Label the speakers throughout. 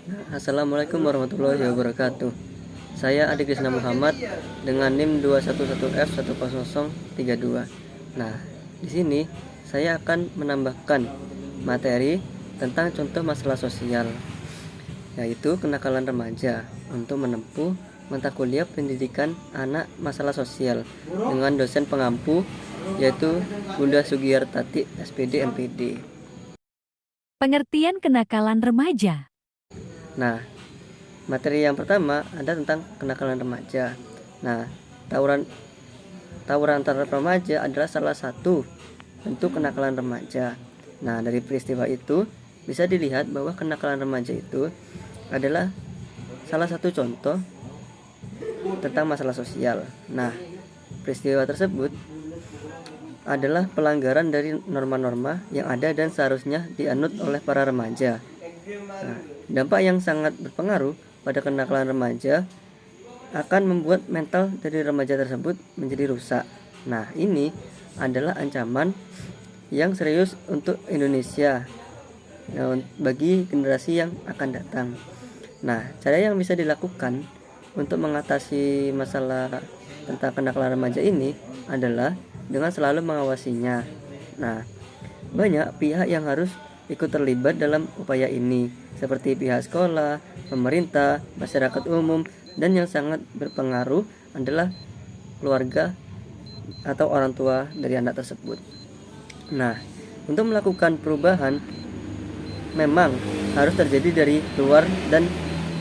Speaker 1: Assalamualaikum warahmatullahi wabarakatuh. Saya Adi Krisna Muhammad dengan NIM 211F10032. Nah, di sini saya akan menambahkan materi tentang contoh masalah sosial, yaitu kenakalan remaja untuk menempuh mata kuliah pendidikan anak masalah sosial dengan dosen pengampu yaitu Bunda Sugiyartati SPD MPD.
Speaker 2: Pengertian kenakalan remaja.
Speaker 1: Nah, materi yang pertama ada tentang kenakalan remaja. Nah, tawuran antar remaja adalah salah satu bentuk kenakalan remaja. Nah, dari peristiwa itu bisa dilihat bahwa kenakalan remaja itu adalah salah satu contoh tentang masalah sosial. Nah, peristiwa tersebut adalah pelanggaran dari norma-norma yang ada dan seharusnya dianut oleh para remaja. Nah, dampak yang sangat berpengaruh pada kenakalan remaja akan membuat mental dari remaja tersebut menjadi rusak. Nah, ini adalah ancaman yang serius untuk Indonesia, bagi generasi yang akan datang. Nah, cara yang bisa dilakukan untuk mengatasi masalah tentang kenakalan remaja ini adalah dengan selalu mengawasinya. Nah, banyak pihak yang harus ikut terlibat dalam upaya ini, seperti pihak sekolah, pemerintah, masyarakat umum, dan yang sangat berpengaruh adalah keluarga atau orang tua dari anak tersebut. Nah, untuk melakukan perubahan memang harus terjadi dari luar dan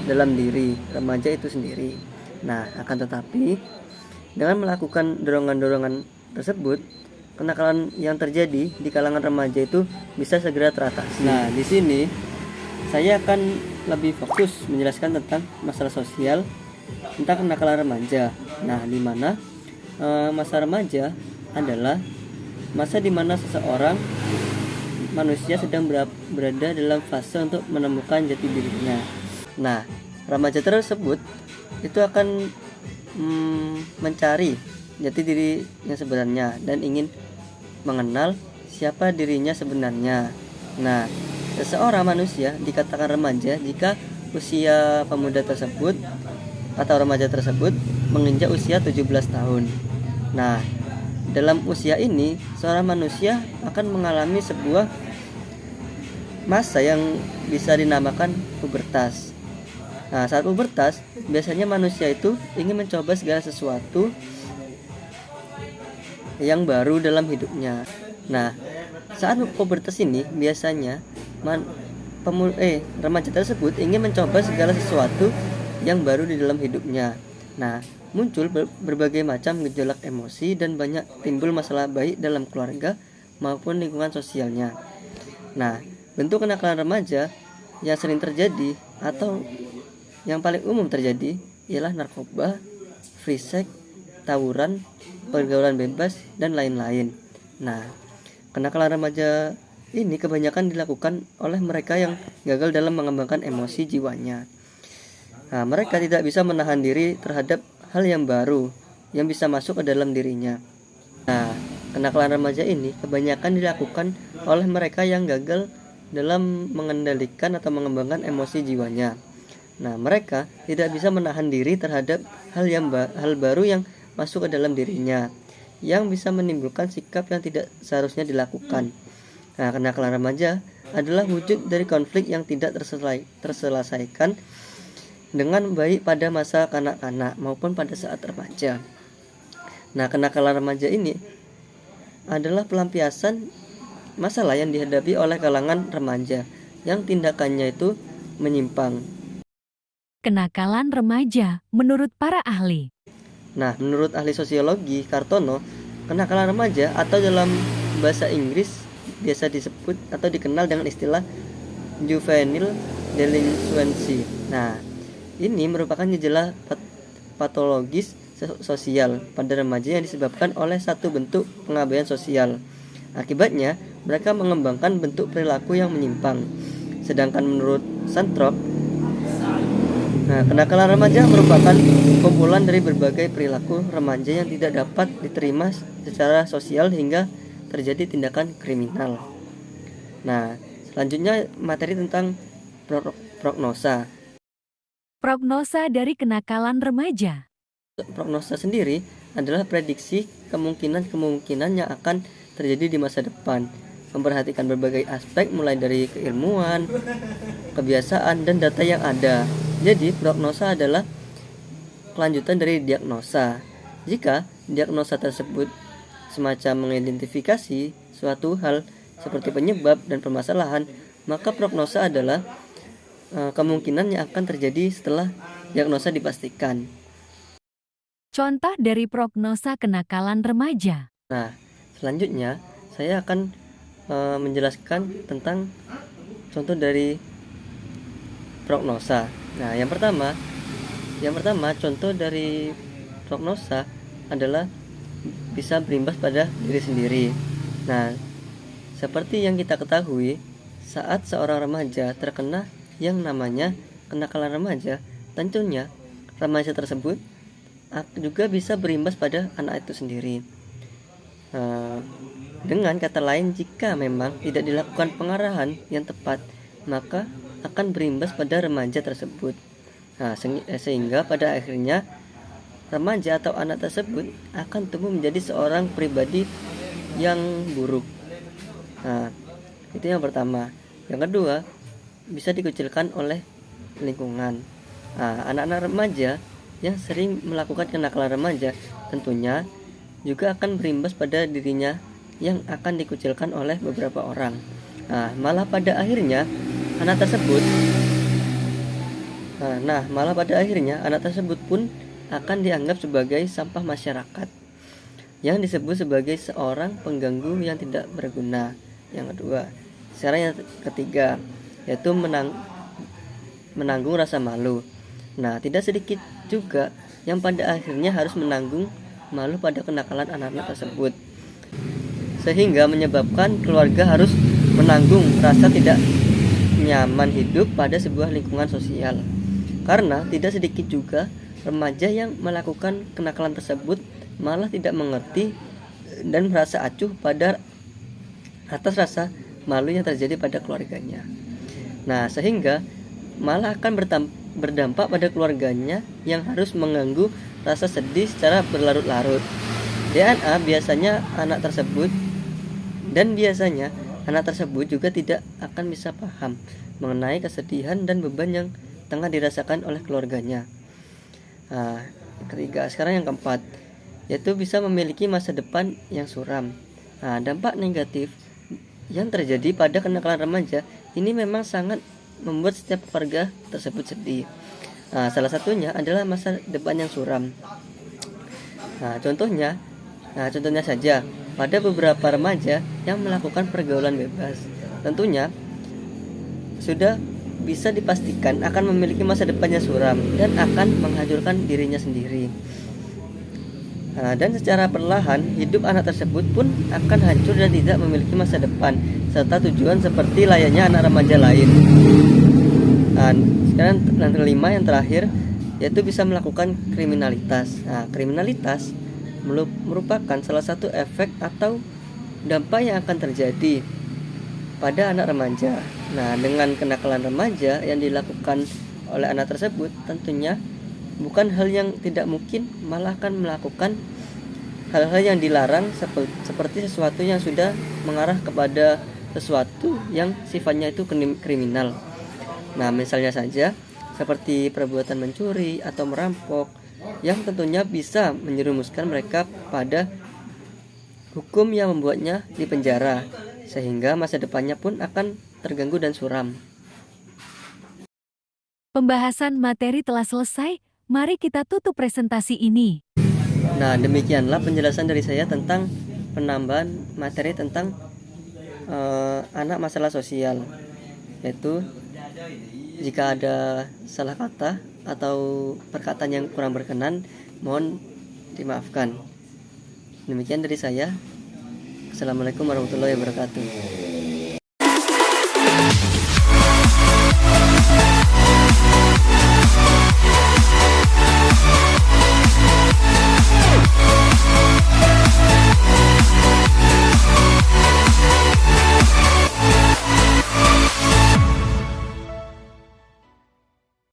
Speaker 1: dalam diri remaja itu sendiri. Nah, akan tetapi dengan melakukan dorongan-dorongan tersebut, kenakalan yang terjadi di kalangan remaja itu bisa segera teratasi. Nah, di sini saya akan lebih fokus menjelaskan tentang masalah sosial tentang kenakalan remaja. Nah, di mana masa remaja adalah masa di mana seseorang manusia sedang berada dalam fase untuk menemukan jati dirinya. Nah, remaja tersebut itu akan mencari jati diri yang sebenarnya dan ingin mengenal siapa dirinya sebenarnya. Nah, seseorang manusia dikatakan remaja jika usia pemuda tersebut atau remaja tersebut menginjak usia 17 tahun. Nah, dalam usia ini seorang manusia akan mengalami sebuah masa yang bisa dinamakan pubertas. Nah, saat pubertas biasanya manusia itu ingin mencoba segala sesuatu yang baru dalam hidupnya. Nah, saat pubertas ini biasanya remaja tersebut ingin mencoba segala sesuatu yang baru di dalam hidupnya. Nah, muncul berbagai macam gejolak emosi dan banyak timbul masalah baik dalam keluarga maupun lingkungan sosialnya. Nah, bentuk kenakalan remaja yang sering terjadi atau yang paling umum terjadi ialah narkoba, free sex, tawuran, pergaulan bebas, dan lain-lain. Nah, kenakalan remaja ini kebanyakan dilakukan oleh mereka yang gagal dalam mengembangkan emosi jiwanya. Nah, mereka tidak bisa menahan diri terhadap hal yang baru yang bisa masuk ke dalam dirinya. Nah, kenakalan remaja ini kebanyakan dilakukan oleh mereka yang gagal dalam mengendalikan atau mengembangkan emosi jiwanya. Nah, mereka tidak bisa menahan diri terhadap hal baru yang masuk ke dalam dirinya, yang bisa menimbulkan sikap yang tidak seharusnya dilakukan. Nah, kenakalan remaja adalah wujud dari konflik yang tidak terselesaikan dengan baik pada masa kanak-kanak maupun pada saat remaja. Nah, kenakalan remaja ini adalah pelampiasan masalah yang dihadapi oleh kalangan remaja yang tindakannya itu menyimpang.
Speaker 2: Kenakalan remaja menurut para ahli.
Speaker 1: Nah, menurut ahli sosiologi Kartono, kenakalan remaja atau dalam bahasa Inggris biasa disebut atau dikenal dengan istilah juvenile delinquency. Nah, ini merupakan gejala patologis sosial pada remaja yang disebabkan oleh satu bentuk pengabaian sosial. Akibatnya, mereka mengembangkan bentuk perilaku yang menyimpang. Sedangkan menurut Santrop, kenakalan remaja merupakan kumpulan dari berbagai perilaku remaja yang tidak dapat diterima secara sosial hingga terjadi tindakan kriminal. Nah, selanjutnya materi tentang prognosa.
Speaker 2: Prognosa dari kenakalan remaja.
Speaker 1: Prognosa sendiri adalah prediksi kemungkinan-kemungkinan yang akan terjadi di masa depan, memperhatikan berbagai aspek mulai dari keilmuan, kebiasaan, dan data yang ada. Jadi, prognosa adalah kelanjutan dari diagnosa. Jika diagnosa tersebut semacam mengidentifikasi suatu hal seperti penyebab dan permasalahan, maka prognosa adalah kemungkinan yang akan terjadi setelah diagnosa dipastikan.
Speaker 2: Contoh dari prognosa kenakalan remaja.
Speaker 1: Nah, selanjutnya saya akan menjelaskan tentang contoh dari prognosa. Nah, yang pertama contoh dari prognosa adalah bisa berimbas pada diri sendiri. Nah, seperti yang kita ketahui, saat seorang remaja terkena yang namanya kenakalan remaja, tentunya remaja tersebut juga bisa berimbas pada anak itu sendiri. Dengan kata lain, jika memang tidak dilakukan pengarahan yang tepat, maka akan berimbas pada remaja tersebut. Nah, sehingga pada akhirnya remaja atau anak tersebut akan tumbuh menjadi seorang pribadi yang buruk. Nah, itu yang pertama. Yang kedua, bisa dikucilkan oleh lingkungan. Nah, anak-anak remaja yang sering melakukan kenakalan remaja tentunya juga akan berimbas pada dirinya yang akan dikucilkan oleh beberapa orang. Nah, malah pada akhirnya anak tersebut pun akan dianggap sebagai sampah masyarakat yang disebut sebagai seorang pengganggu yang tidak berguna. Yang kedua, cara yang ketiga yaitu menanggung rasa malu. Nah, tidak sedikit juga yang pada akhirnya harus menanggung malu pada kenakalan anak-anak tersebut, sehingga menyebabkan keluarga harus menanggung rasa tidak nyaman hidup pada sebuah lingkungan sosial. Karena tidak sedikit juga remaja yang melakukan kenakalan tersebut malah tidak mengerti dan merasa acuh pada atas rasa malu yang terjadi pada keluarganya. Nah, sehingga malah akan berdampak pada keluarganya yang harus mengganggu rasa sedih secara berlarut-larut. Biasanya anak tersebut juga tidak akan bisa paham mengenai kesedihan dan beban yang tengah dirasakan oleh keluarganya. Nah, ketiga, sekarang yang keempat, yaitu bisa memiliki masa depan yang suram. Nah, dampak negatif yang terjadi pada kenakalan remaja ini memang sangat membuat setiap keluarga tersebut sedih. Nah, salah satunya adalah masa depan yang suram. Contohnya saja pada beberapa remaja yang melakukan pergaulan bebas, tentunya sudah bisa dipastikan akan memiliki masa depan yang suram dan akan menghancurkan dirinya sendiri. Dan secara perlahan hidup anak tersebut pun akan hancur dan tidak memiliki masa depan serta tujuan seperti layaknya anak remaja lain. Sekarang yang kelima, yang terakhir, yaitu bisa melakukan kriminalitas. Kriminalitas merupakan salah satu efek atau dampak yang akan terjadi pada anak remaja. Dengan kenakalan remaja yang dilakukan oleh anak tersebut, tentunya bukan hal yang tidak mungkin, malah akan melakukan hal-hal yang dilarang seperti sesuatu yang sudah mengarah kepada sesuatu yang sifatnya itu kriminal. Misalnya saja seperti perbuatan mencuri atau merampok yang tentunya bisa menjerumuskan mereka pada hukum yang membuatnya dipenjara, sehingga masa depannya pun akan terganggu dan suram.
Speaker 2: Pembahasan materi telah selesai. Mari kita tutup presentasi ini.
Speaker 1: Demikianlah penjelasan dari saya tentang penambahan materi tentang anak masalah sosial, yaitu jika ada salah kata atau perkataan yang kurang berkenan, mohon dimaafkan. Demikian dari saya. Assalamualaikum warahmatullahi wabarakatuh.